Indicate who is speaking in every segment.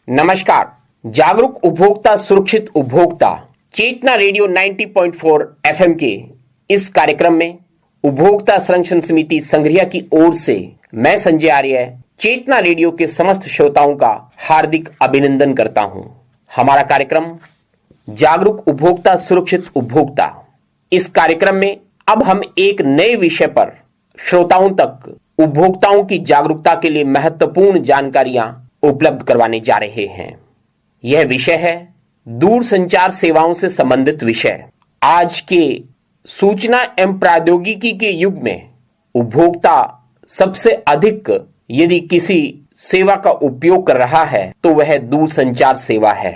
Speaker 1: नमस्कार। जागरूक उपभोक्ता सुरक्षित उपभोक्ता चेतना रेडियो 90.4 एफएम के इस कार्यक्रम में उपभोक्ता संरक्षण समिति संग्रह की ओर से मैं संजय आर्य चेतना रेडियो के समस्त श्रोताओं का हार्दिक अभिनंदन करता हूं। हमारा कार्यक्रम जागरूक उपभोक्ता सुरक्षित उपभोक्ता, इस कार्यक्रम में अब हम एक नए विषय पर श्रोताओं तक उपभोक्ताओं की जागरूकता के लिए महत्वपूर्ण जानकारियां उपलब्ध करवाने जा रहे हैं। यह विषय है दूरसंचार सेवाओं से संबंधित विषय। आज के सूचना एवं प्रौद्योगिकी के युग में उपभोक्ता सबसे अधिक यदि किसी सेवा का उपयोग कर रहा है तो वह दूरसंचार सेवा है।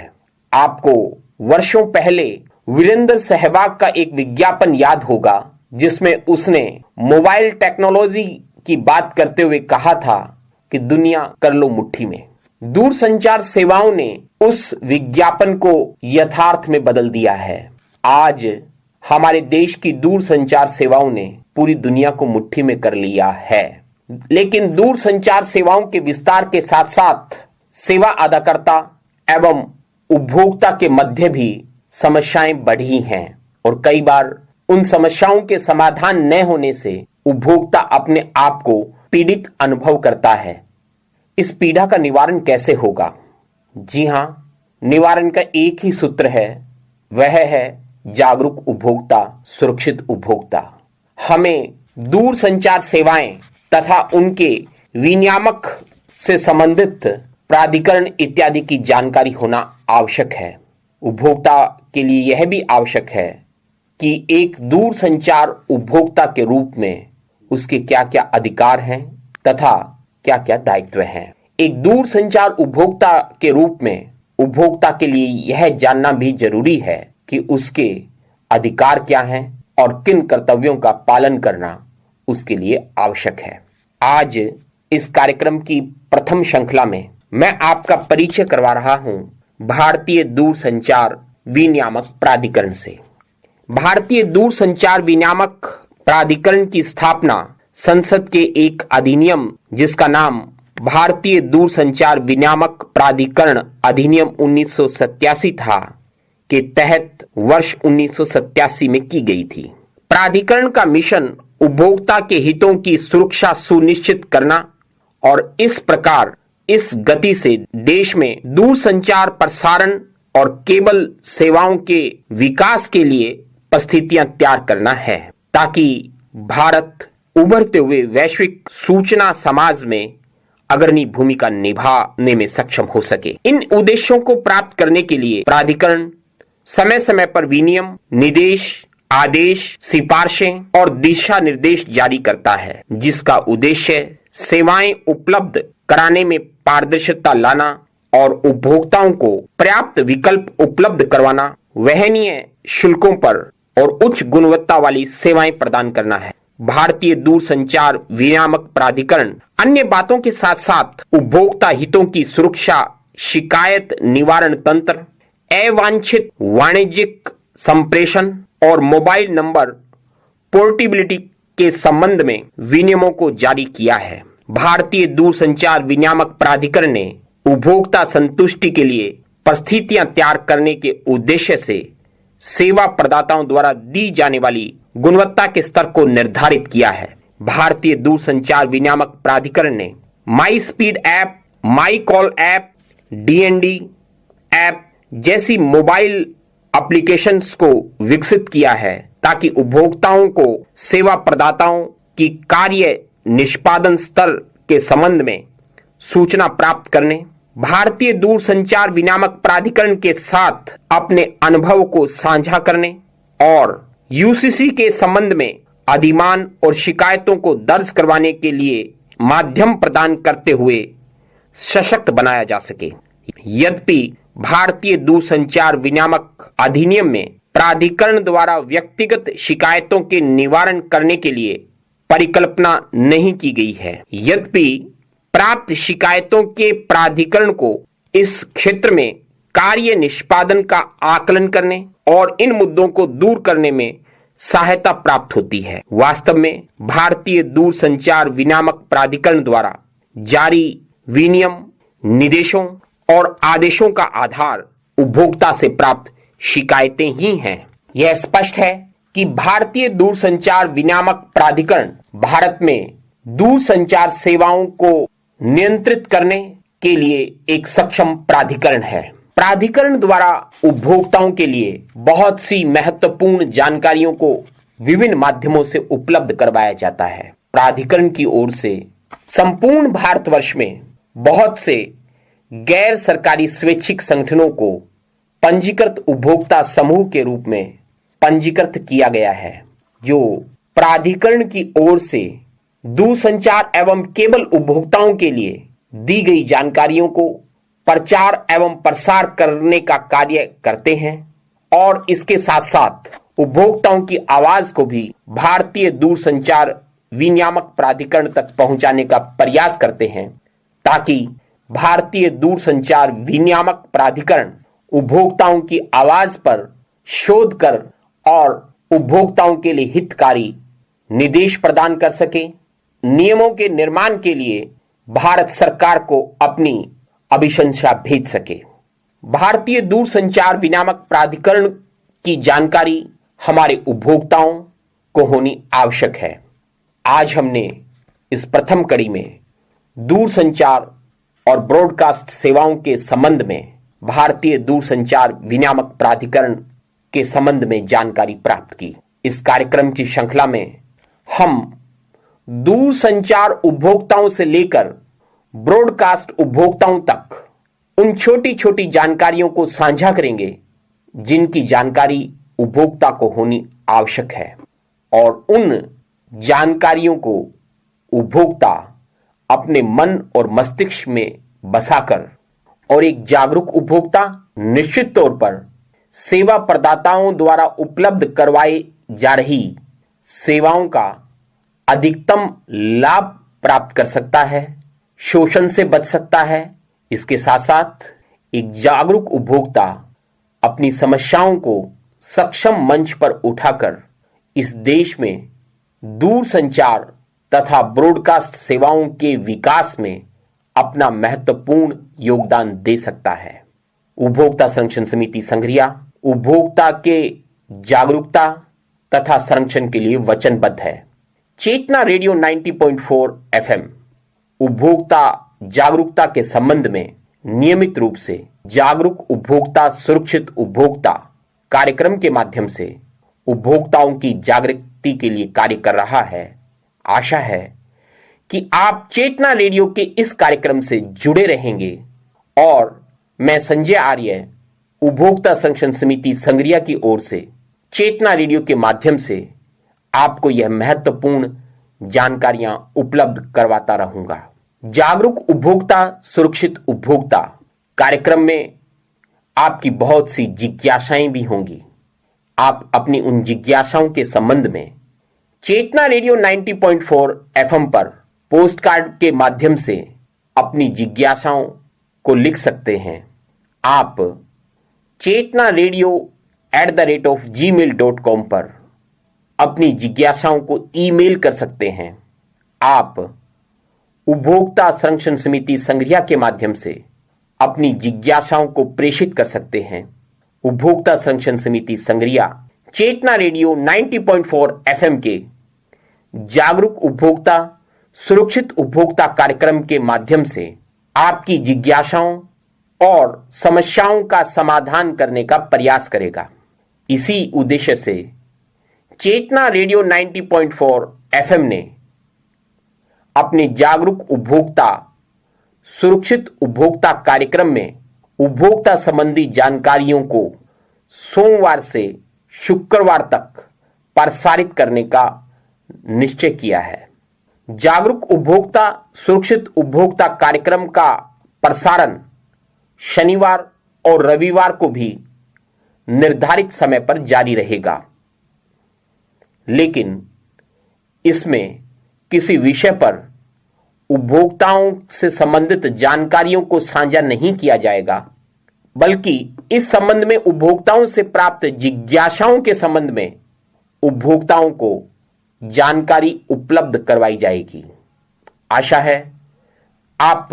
Speaker 1: आपको वर्षों पहले वीरेंद्र सहवाग का एक विज्ञापन याद होगा जिसमें उसने मोबाइल टेक्नोलॉजी की बात करते हुए कहा था कि दुनिया कर लो मुट्ठी में। दूरसंचार सेवाओं ने उस विज्ञापन को यथार्थ में बदल दिया है। आज हमारे देश की दूरसंचार सेवाओं ने पूरी दुनिया को मुट्ठी में कर लिया है। लेकिन दूरसंचार सेवाओं के विस्तार के साथ साथ सेवा अदाकर्ता एवं उपभोक्ता के मध्य भी समस्याएं बढ़ी हैं और कई बार उन समस्याओं के समाधान न होने से उपभोक्ता अपने आप को पीड़ित अनुभव करता है। इस पीड़ा का निवारण कैसे होगा? जी हां, निवारण का एक ही सूत्र है, वह है जागरूक उपभोक्ता सुरक्षित उपभोक्ता। हमें दूरसंचार सेवाएं तथा उनके विनियामक से संबंधित प्राधिकरण इत्यादि की जानकारी होना आवश्यक है। उपभोक्ता के लिए यह भी आवश्यक है कि एक दूरसंचार उपभोक्ता के रूप में उसके क्या क्या अधिकार हैं तथा क्या क्या दायित्व हैं। एक दूरसंचार उपभोक्ता के रूप में उपभोक्ता के लिए यह जानना भी जरूरी है कि उसके अधिकार क्या हैं और किन कर्तव्यों का पालन करना उसके लिए आवश्यक है। आज इस कार्यक्रम की प्रथम श्रृंखला में मैं आपका परिचय करवा रहा हूं भारतीय दूरसंचार विनियामक प्राधिकरण से। भारतीय दूरसंचार विनियामक प्राधिकरण की स्थापना संसद के एक अधिनियम जिसका नाम भारतीय दूरसंचार विनियामक प्राधिकरण अधिनियम 1987 था के तहत वर्ष 1987 में की गई थी। प्राधिकरण का मिशन उपभोक्ता के हितों की सुरक्षा सुनिश्चित करना और इस प्रकार इस गति से देश में दूरसंचार प्रसारण और केबल सेवाओं के विकास के लिए परिस्थितियां तैयार करना है ताकि भारत उभरते हुए वैश्विक सूचना समाज में अग्रणी भूमिका निभाने में सक्षम हो सके। इन उद्देश्यों को प्राप्त करने के लिए प्राधिकरण समय समय पर विनियम, निर्देश, आदेश, सिफारिशें और दिशा निर्देश जारी करता है जिसका उद्देश्य सेवाएं उपलब्ध कराने में पारदर्शिता लाना और उपभोक्ताओं को पर्याप्त विकल्प उपलब्ध करवाना, वहनीय शुल्कों पर और उच्च गुणवत्ता वाली सेवाएं प्रदान करना है। भारतीय दूरसंचार विनियामक प्राधिकरण अन्य बातों के साथ साथ उपभोक्ता हितों की सुरक्षा, शिकायत निवारण तंत्र, अवांछित वाणिज्यिक संप्रेषण और मोबाइल नंबर पोर्टेबिलिटी के संबंध में विनियमों को जारी किया है। भारतीय दूरसंचार विनियामक प्राधिकरण ने उपभोक्ता संतुष्टि के लिए परिस्थितियां तैयार करने के उद्देश्य से सेवा प्रदाताओं द्वारा दी जाने वाली गुणवत्ता के स्तर को निर्धारित किया है। भारतीय दूरसंचार विनियामक प्राधिकरण ने my speed app, my call app, DND app जैसी मोबाइल एप्लीकेशंस को विकसित किया है ताकि उपभोक्ताओं को सेवा प्रदाताओं की कार्य निष्पादन स्तर के संबंध में सूचना प्राप्त करने, भारतीय दूरसंचार विनियामक प्राधिकरण के साथ अपने अनुभव को साझा करने और यूसीसी के संबंध में अधिमान और शिकायतों को दर्ज करवाने के लिए माध्यम प्रदान करते हुए सशक्त बनाया जा सके। यद्यपि भारतीय दूरसंचार विनियामक अधिनियम में प्राधिकरण द्वारा व्यक्तिगत शिकायतों के निवारण करने के लिए परिकल्पना नहीं की गई है, यद्यपि प्राप्त शिकायतों के प्राधिकरण को इस क्षेत्र में कार्य निष्पादन का आकलन करने और इन मुद्दों को दूर करने में सहायता प्राप्त होती है। वास्तव में भारतीय दूरसंचार विनियामक प्राधिकरण द्वारा जारी विनियम, निर्देशों और आदेशों का आधार उपभोक्ता से प्राप्त शिकायतें ही हैं। यह स्पष्ट है कि भारतीय दूरसंचार विनियामक प्राधिकरण भारत में दूरसंचार सेवाओं को नियंत्रित करने के लिए एक सक्षम प्राधिकरण है। प्राधिकरण द्वारा उपभोक्ताओं के लिए बहुत सी महत्वपूर्ण जानकारियों को विभिन्न माध्यमों से उपलब्ध करवाया जाता है। प्राधिकरण की ओर से संपूर्ण भारतवर्ष में बहुत से गैर सरकारी स्वैच्छिक संगठनों को पंजीकृत उपभोक्ता समूह के रूप में पंजीकृत किया गया है, जो प्राधिकरण की ओर से दूरसंचार एवं केबल उपभोक्ताओं के लिए दी गई जानकारियों को प्रचार एवं प्रसार करने का कार्य करते हैं और इसके साथ साथ उपभोक्ताओं की आवाज को भी भारतीय दूरसंचार विनियामक प्राधिकरण तक पहुंचाने का प्रयास करते हैं, ताकि भारतीय दूरसंचार विनियामक प्राधिकरण उपभोक्ताओं की आवाज पर शोध कर और उपभोक्ताओं के लिए हितकारी निर्देश प्रदान कर सके, नियमों के निर्माण के लिए भारत सरकार को अपनी अभिशंसा भेज सके। भारतीय दूरसंचार विनियामक प्राधिकरण की जानकारी हमारे उपभोक्ताओं को होनी आवश्यक है। आज हमने इस प्रथम कड़ी में दूरसंचार और ब्रॉडकास्ट सेवाओं के संबंध में भारतीय दूरसंचार विनियामक प्राधिकरण के संबंध में जानकारी प्राप्त की। इस कार्यक्रम की श्रृंखला में हम दूरसंचार उपभोक्ताओं से लेकर ब्रॉडकास्ट उपभोक्ताओं तक उन छोटी छोटी जानकारियों को साझा करेंगे जिनकी जानकारी उपभोक्ता को होनी आवश्यक है, और उन जानकारियों को उपभोक्ता अपने मन और मस्तिष्क में बसाकर और एक जागरूक उपभोक्ता निश्चित तौर पर सेवा प्रदाताओं द्वारा उपलब्ध करवाई जा रही सेवाओं का अधिकतम लाभ प्राप्त कर सकता है, शोषण से बच सकता है। इसके साथ साथ एक जागरूक उपभोक्ता अपनी समस्याओं को सक्षम मंच पर उठाकर इस देश में दूरसंचार तथा ब्रॉडकास्ट सेवाओं के विकास में अपना महत्वपूर्ण योगदान दे सकता है। उपभोक्ता संरक्षण समिति संग्रिया उपभोक्ता के जागरूकता तथा संरक्षण के लिए वचनबद्ध है। चेतना रेडियो 90.4 एफएम उपभोक्ता जागरूकता के संबंध में नियमित रूप से जागरूक उपभोक्ता सुरक्षित उपभोक्ता कार्यक्रम के माध्यम से उपभोक्ताओं की जागृति के लिए कार्य कर रहा है। आशा है कि आप चेतना रेडियो के इस कार्यक्रम से जुड़े रहेंगे और मैं संजय आर्य उपभोक्ता संरक्षण समिति संग्रिया की ओर से चेतना रेडियो के माध्यम से आपको यह महत्वपूर्ण जानकारियां उपलब्ध करवाता रहूंगा। जागरूक उपभोक्ता सुरक्षित उपभोक्ता कार्यक्रम में आपकी बहुत सी जिज्ञासाएं भी होंगी। आप अपनी उन जिज्ञासाओं के संबंध में चेतना रेडियो 90.4 एफएम पर पोस्ट कार्ड के माध्यम से अपनी जिज्ञासाओं को लिख सकते हैं। आप चेतना radio@gmail.com पर अपनी जिज्ञासाओं को ईमेल कर सकते हैं। आप उपभोक्ता संरक्षण समिति संग्रिया के माध्यम से अपनी जिज्ञासाओं को प्रेषित कर सकते हैं। उपभोक्ता संरक्षण समिति संग्रिया चेतना रेडियो 90.4 एफएम के जागरूक उपभोक्ता सुरक्षित उपभोक्ता कार्यक्रम के माध्यम से आपकी जिज्ञासाओं और समस्याओं का समाधान करने का प्रयास करेगा। इसी उद्देश्य से चेतना रेडियो 90.4 एफएम ने अपने जागरूक उपभोक्ता सुरक्षित उपभोक्ता कार्यक्रम में उपभोक्ता संबंधी जानकारियों को सोमवार से शुक्रवार तक प्रसारित करने का निश्चय किया है। जागरूक उपभोक्ता सुरक्षित उपभोक्ता कार्यक्रम का प्रसारण शनिवार और रविवार को भी निर्धारित समय पर जारी रहेगा, लेकिन इसमें किसी विषय पर उपभोक्ताओं से संबंधित जानकारियों को साझा नहीं किया जाएगा, बल्कि इस संबंध में उपभोक्ताओं से प्राप्त जिज्ञासाओं के संबंध में उपभोक्ताओं को जानकारी उपलब्ध करवाई जाएगी। आशा है आप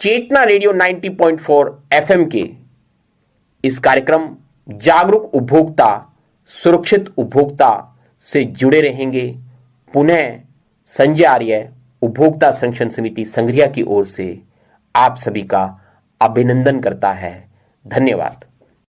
Speaker 1: चेतना रेडियो 90.4 एफएम के इस कार्यक्रम जागरूक उपभोक्ता सुरक्षित उपभोक्ता से जुड़े रहेंगे। पुनः संजय आर्य, उपभोक्ता संरक्षण समिति संग्रिया की ओर से आप सभी का अभिनंदन करता है। धन्यवाद।